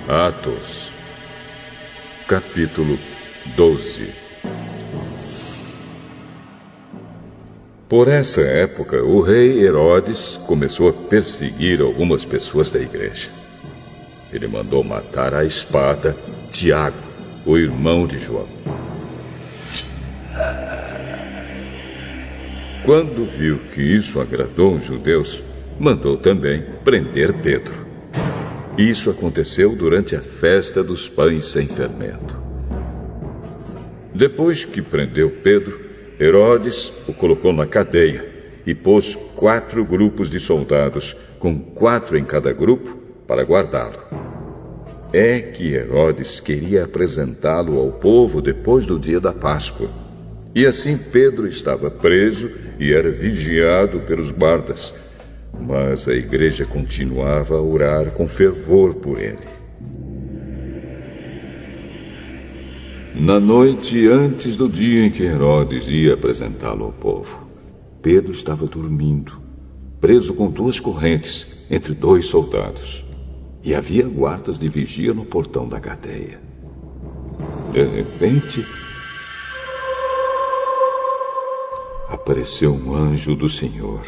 Atos, capítulo 12. Por essa época, o rei Herodes começou a perseguir algumas pessoas da igreja. Ele mandou matar à espada Tiago, o irmão de João. Quando viu que isso agradou os judeus, mandou também prender Pedro. Isso aconteceu durante a festa dos pães sem fermento. Depois que prendeu Pedro, Herodes o colocou na cadeia e pôs 4 grupos de soldados, com 4 em cada grupo, para guardá-lo. É que Herodes queria apresentá-lo ao povo depois do dia da Páscoa. E assim Pedro estava preso e era vigiado pelos guardas. Mas a igreja continuava a orar com fervor por ele. Na noite antes do dia em que Herodes ia apresentá-lo ao povo, Pedro estava dormindo, preso com 2 correntes entre 2 soldados. E havia guardas de vigia no portão da cadeia. De repente, apareceu um anjo do Senhor.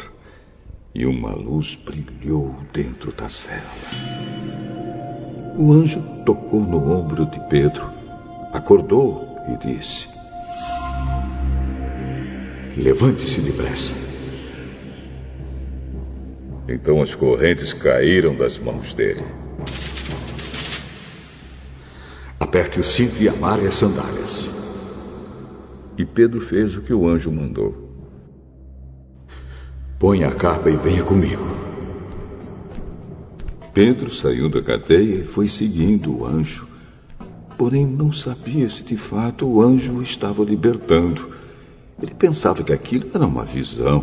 E uma luz brilhou dentro da cela. O anjo tocou no ombro de Pedro, acordou e disse: "Levante-se depressa." Então as correntes caíram das mãos dele. "Aperte o cinto e amarre as sandálias." E Pedro fez o que o anjo mandou. "Ponha a capa e venha comigo." Pedro saiu da cadeia e foi seguindo o anjo. Porém, não sabia se de fato o anjo o estava libertando. Ele pensava que aquilo era uma visão.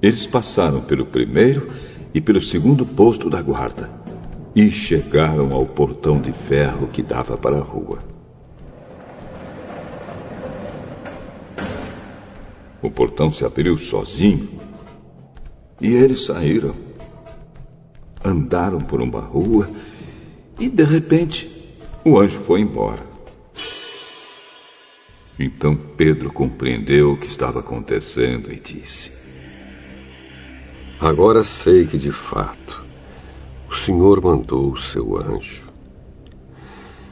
Eles passaram pelo primeiro e pelo segundo posto da guarda e chegaram ao portão de ferro que dava para a rua. O portão se abriu sozinho e eles saíram. Andaram por uma rua e, de repente, o anjo foi embora. Então Pedro compreendeu o que estava acontecendo e disse: "Agora sei que, de fato, o Senhor mandou o seu anjo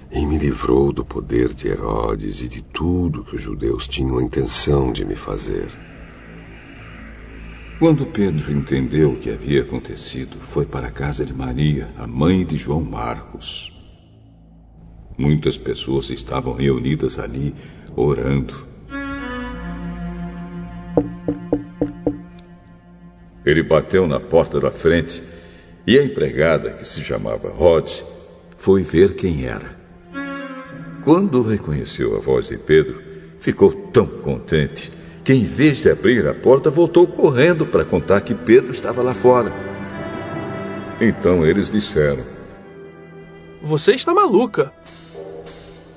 e me livrou do poder de Herodes e de tudo que os judeus tinham a intenção de me fazer." Quando Pedro entendeu o que havia acontecido, foi para a casa de Maria, a mãe de João Marcos. Muitas pessoas estavam reunidas ali, orando. Ele bateu na porta da frente e a empregada, que se chamava Rod, foi ver quem era. Quando reconheceu a voz de Pedro, ficou tão contente que, em vez de abrir a porta, voltou correndo para contar que Pedro estava lá fora. Então eles disseram: "Você está maluca."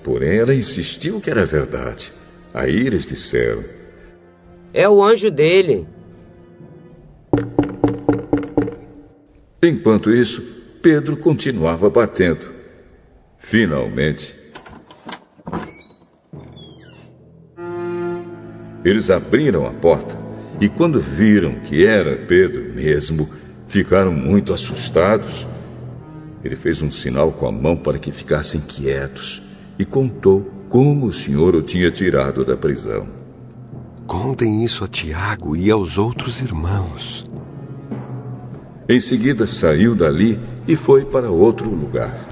Porém, ela insistiu que era verdade. Aí eles disseram: "É o anjo dele." Enquanto isso, Pedro continuava batendo. Finalmente, eles abriram a porta e, quando viram que era Pedro mesmo, ficaram muito assustados. Ele fez um sinal com a mão para que ficassem quietos e contou como o Senhor o tinha tirado da prisão. "Contem isso a Tiago e aos outros irmãos." Em seguida, saiu dali e foi para outro lugar.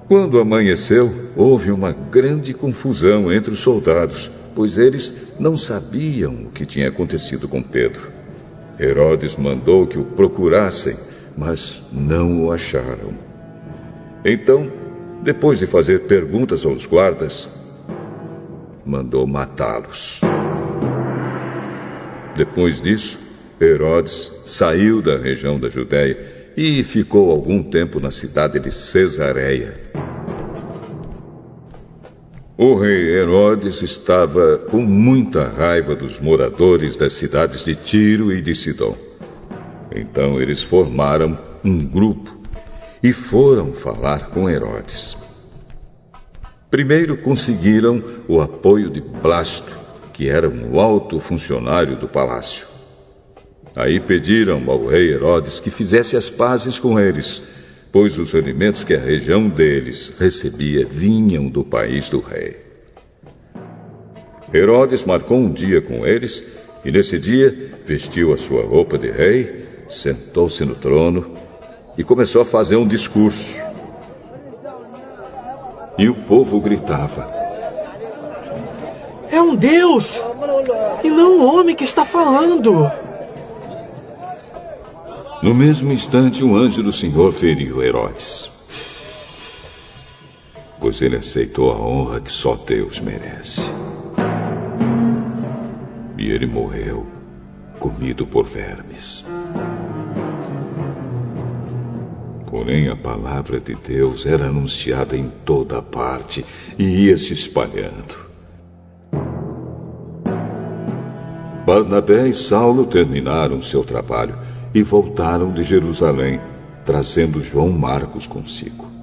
Quando amanheceu, houve uma grande confusão entre os soldados, pois eles não sabiam o que tinha acontecido com Pedro. Herodes mandou que o procurassem, mas não o acharam. Então, depois de fazer perguntas aos guardas, mandou matá-los. Depois disso, Herodes saiu da região da Judéia e ficou algum tempo na cidade de Cesareia. O rei Herodes estava com muita raiva dos moradores das cidades de Tiro e de Sidom. Então eles formaram um grupo e foram falar com Herodes. Primeiro conseguiram o apoio de Blasto, que era um alto funcionário do palácio. Aí pediram ao rei Herodes que fizesse as pazes com eles, pois os alimentos que a região deles recebia vinham do país do rei. Herodes marcou um dia com eles e nesse dia vestiu a sua roupa de rei, sentou-se no trono e começou a fazer um discurso. E o povo gritava: É um Deus! E não um homem que está falando! No mesmo instante, um anjo do Senhor feriu Herodes, pois ele aceitou a honra que só Deus merece. E ele morreu, comido por vermes. Porém, a palavra de Deus era anunciada em toda parte e ia se espalhando. Barnabé e Saulo terminaram seu trabalho e voltaram de Jerusalém, trazendo João Marcos consigo.